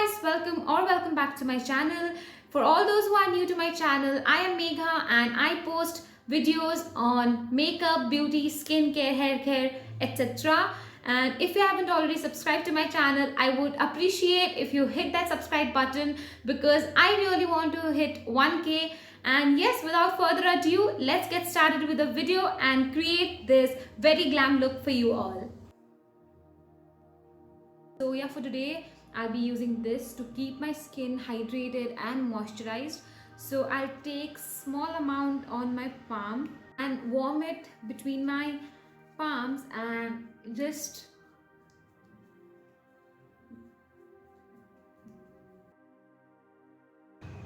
guys, welcome back to my channel. For all those who are new to my channel, I am Megha and I post videos on makeup, beauty, skincare, hair care, etc. And if you haven't already subscribed to my channel, I would appreciate if you hit that subscribe button because I really want to hit 1K. And yes, without further ado, let's get started with the video and create this very glam look for you all. So yeah, for today I'll be using this to keep my skin hydrated and moisturized. So I'll take small amount on my palm and warm it between my palms and just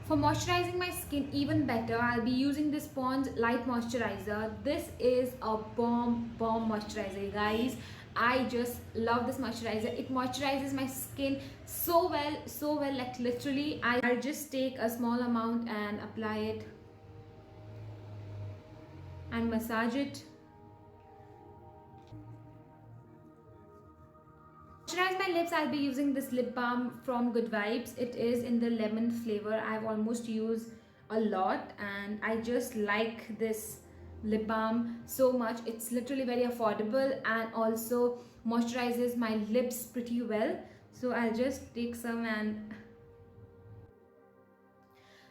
for moisturizing my skin even better, I'll be using this Pond's Light Moisturizer. This is a bomb moisturizer, guys. I just love this moisturizer. It moisturizes my skin so well, like literally I'll just take a small amount and apply it and massage it. To moisturize my lips, I'll be using this lip balm from Good Vibes. It is in the lemon flavor. I've almost used a lot and I just like this lip balm so much. It's literally very affordable and also moisturizes my lips pretty well. So I'll just take some, and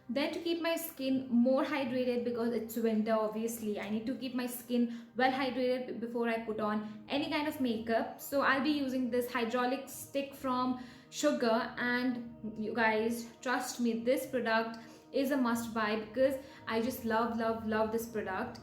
then to keep my skin more hydrated, because it's winter obviously, I need to keep my skin well hydrated before I put on any kind of makeup. So I'll be using this hydraulic stick from Sugar, and you guys, trust me, this product is a must buy because I just love this product.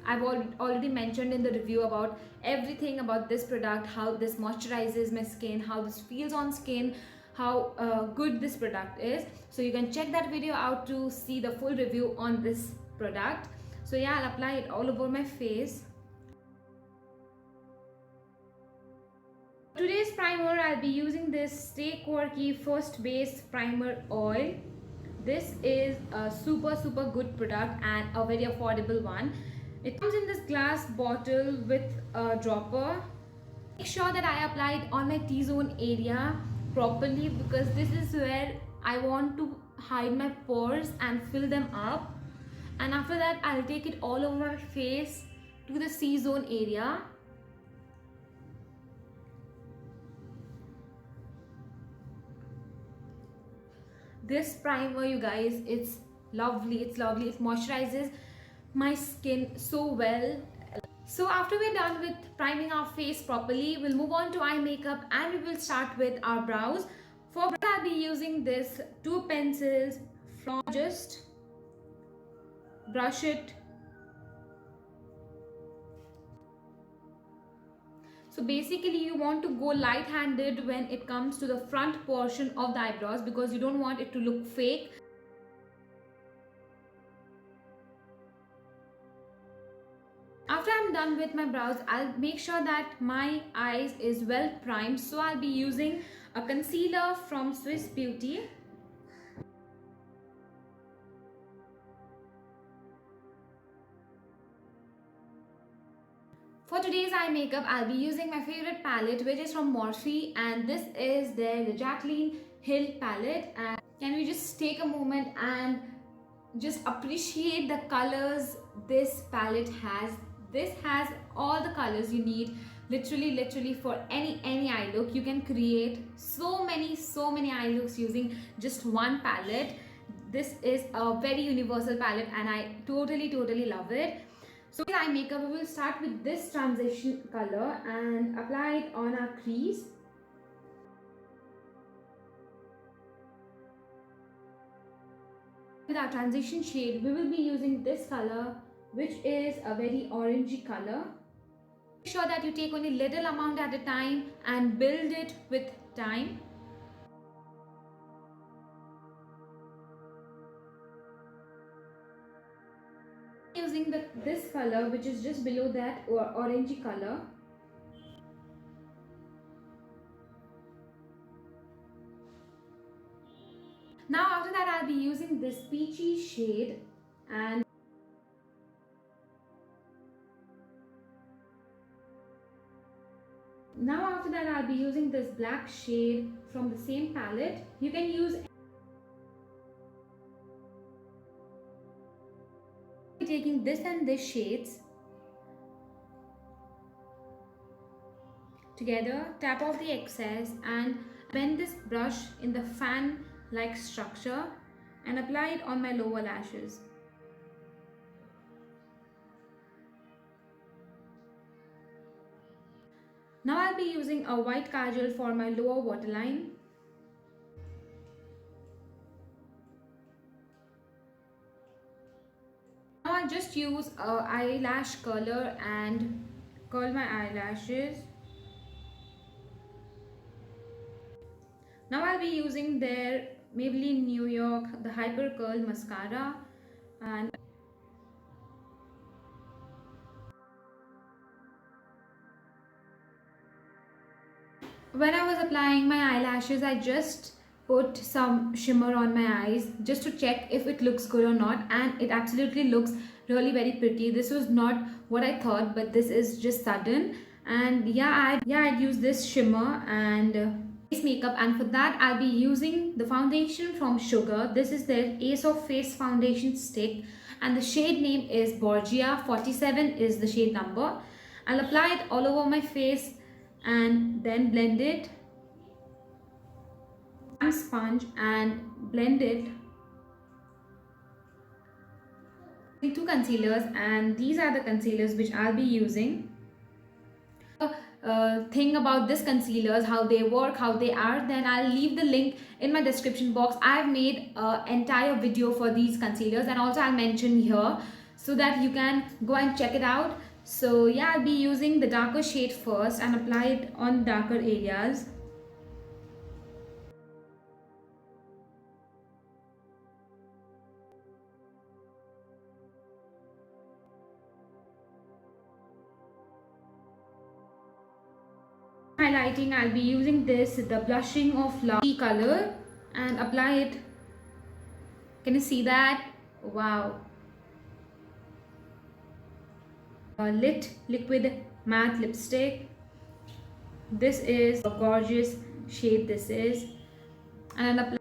I've already mentioned in the review about everything about this product, how this moisturizes my skin, how this feels on skin, how good this product is. So you can check that video out to see the full review on this product. So yeah, I'll apply it all over my face. Today's primer, I'll be using this Stay Quirky First Base Primer Oil. This is a super good product and a very affordable one. It comes in this glass bottle with a dropper. Make sure that I apply it on my T-zone area properly because this is where I want to hide my pores and fill them up. And after that, I'll take it all over my face to the C-zone area. This primer, you guys, it's lovely. It moisturizes my skin so well. So after we're done with priming our face properly, we'll move on to eye makeup and we will start with our brows. For brows, I'll be using this two pencils from just brush it. So basically you want to go light-handed when it comes to the front portion of the eyebrows because you don't want it to look fake. After I'm done with my brows, I'll make sure that my eyes is well primed. So I'll be using a concealer from Swiss Beauty. For today's eye makeup, I'll be using my favorite palette, which is from Morphe, and this is the Jaclyn Hill palette. And can we just take a moment and just appreciate the colors this palette has? This has all the colors you need, literally for any eye look. You can create so many eye looks using just one palette. This is a very universal palette and I totally love it. So with eye makeup, we will start with this transition color and apply it on our crease. With our transition shade, we will be using this color, which is a very orangey color. Make sure that you take only little amount at a time and build it with time. Using this color, which is just below that orangey color. Now after that, I'll be using this peachy shade, and now after that I'll be be using this black shade from the same palette. You can use taking this and this shades together, tap off the excess and bend this brush in the fan like structure and apply it on my lower lashes. Now I'll be using a white kajal for my lower waterline. Now I'll just use a eyelash curler and curl my eyelashes. Now I'll be using their Maybelline New York, the Hyper Curl Mascara, and when I was applying my eyelashes, I just put some shimmer on my eyes just to check if it looks good or not, and it absolutely looks really very pretty. This was not what I thought, but this is just sudden. And I'd use this shimmer and face makeup, and for that I'll be using the foundation from Sugar. This is their Ace of Face foundation stick and the shade name is Borgia. 47 is the shade number. I'll apply it all over my face and then blend it. Sponge and blend it. Two concealers, and these are the concealers which I'll be using. Thing about this concealers, how they work, how they are, then I'll leave the link in my description box. I've made an entire video for these concealers and also I'll mention here so that you can go and check it out. So yeah, I'll be using the darker shade first and apply it on darker areas. Highlighting, I'll be using this, the Blushing of Love color, and apply it. Can you see that? Wow. Lit liquid matte lipstick. This is a gorgeous shade. This is, and apply